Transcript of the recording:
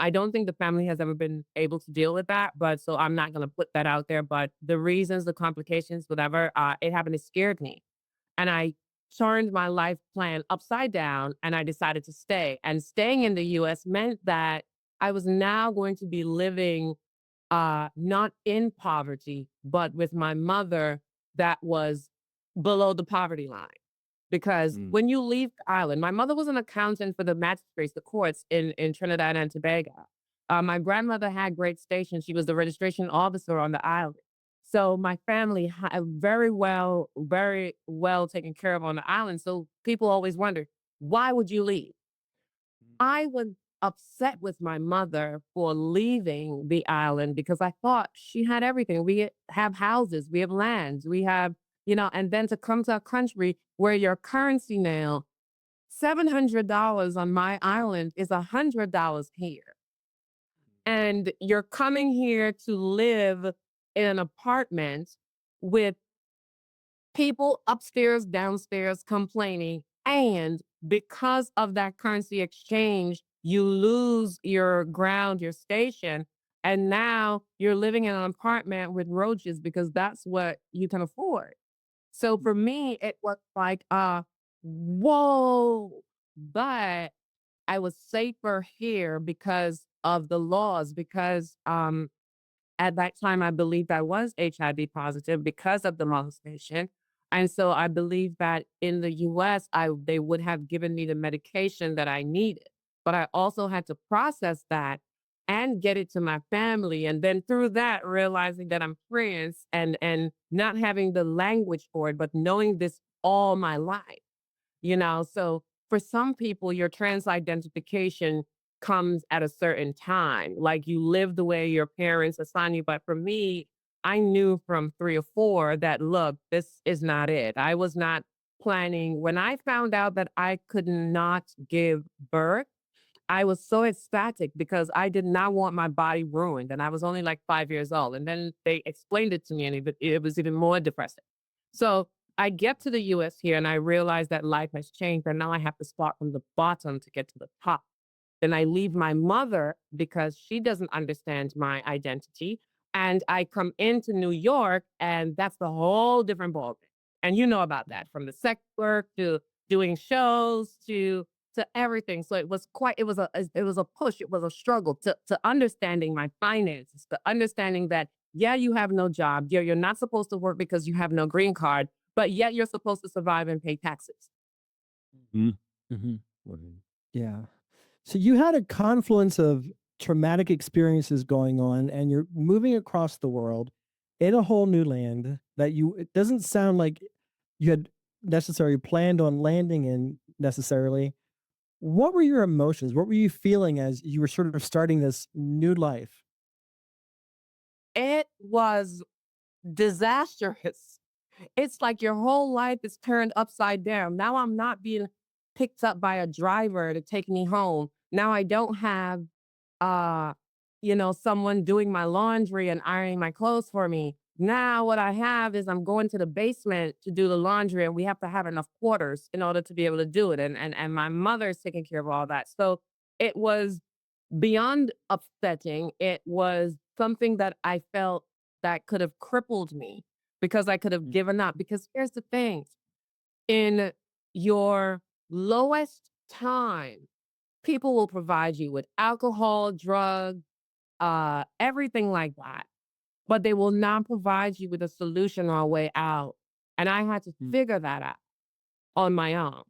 I don't think the family has ever been able to deal with that, but so I'm not gonna put that out there. But the reasons, the complications, whatever, it happened, it scared me. And I turned my life plan upside down and I decided to stay. And staying in the US meant that I was now going to be living not in poverty, but with my mother that was below the poverty line. Because Mm. when you leave the island, my mother was an accountant for the magistrates, the courts in Trinidad and Tobago. My grandmother had great stations. She was the registration officer on the island. So my family very well taken care of on the island. So people always wonder, why would you leave? I was upset with my mother for leaving the island because I thought she had everything. We have houses, we have lands, we have, and then to come to a country where your currency now, $700 on my island is $100 here. And you're coming here to live in an apartment with people upstairs, downstairs complaining. And because of that currency exchange, you lose your ground, your station. And now you're living in an apartment with roaches because that's what you can afford. So for me, it was like, whoa. But I was safer here because of the laws, because at that time, I believed I was HIV positive because of the molestation. And so I believe that in the US, they would have given me the medication that I needed. But I also had to process that and get it to my family. And then through that, realizing that I'm trans and not having the language for it, but knowing this all my life. So for some people, your trans identification comes at a certain time. Like you live the way your parents assign you. But for me, I knew from 3 or 4 that, look, this is not it. I was not planning. When I found out that I could not give birth, I was so ecstatic because I did not want my body ruined. And I was only like 5 years old. And then they explained it to me and it was even more depressing. So I get to the US here and I realize that life has changed and now I have to start from the bottom to get to the top. Then I leave my mother because she doesn't understand my identity. And I come into New York and that's the whole different ballgame. And you know about that from the sex work to doing shows to everything. So it was a push, it was a struggle to understanding my finances, to understanding that yeah, you have no job. You're not supposed to work because you have no green card, but yet you're supposed to survive and pay taxes. Mhm. Mhm. Right. Yeah. So you had a confluence of traumatic experiences going on, and you're moving across the world in a whole new land that it doesn't sound like you had necessarily planned on landing in necessarily. What were your emotions? What were you feeling as you were sort of starting this new life? It was disastrous. It's like your whole life is turned upside down. Now I'm not being picked up by a driver to take me home. Now I don't have uh someone doing my laundry and ironing my clothes for me. Now what I have is I'm going to the basement to do the laundry and we have to have enough quarters in order to be able to do it. And my mother's taking care of all that. So it was beyond upsetting. It was something that I felt that could have crippled me because I could have Mm. given up. Because here's the thing, in your lowest time, people will provide you with alcohol, drugs, everything like that, but they will not provide you with a solution or a way out. And I had to Mm. figure that out on my own.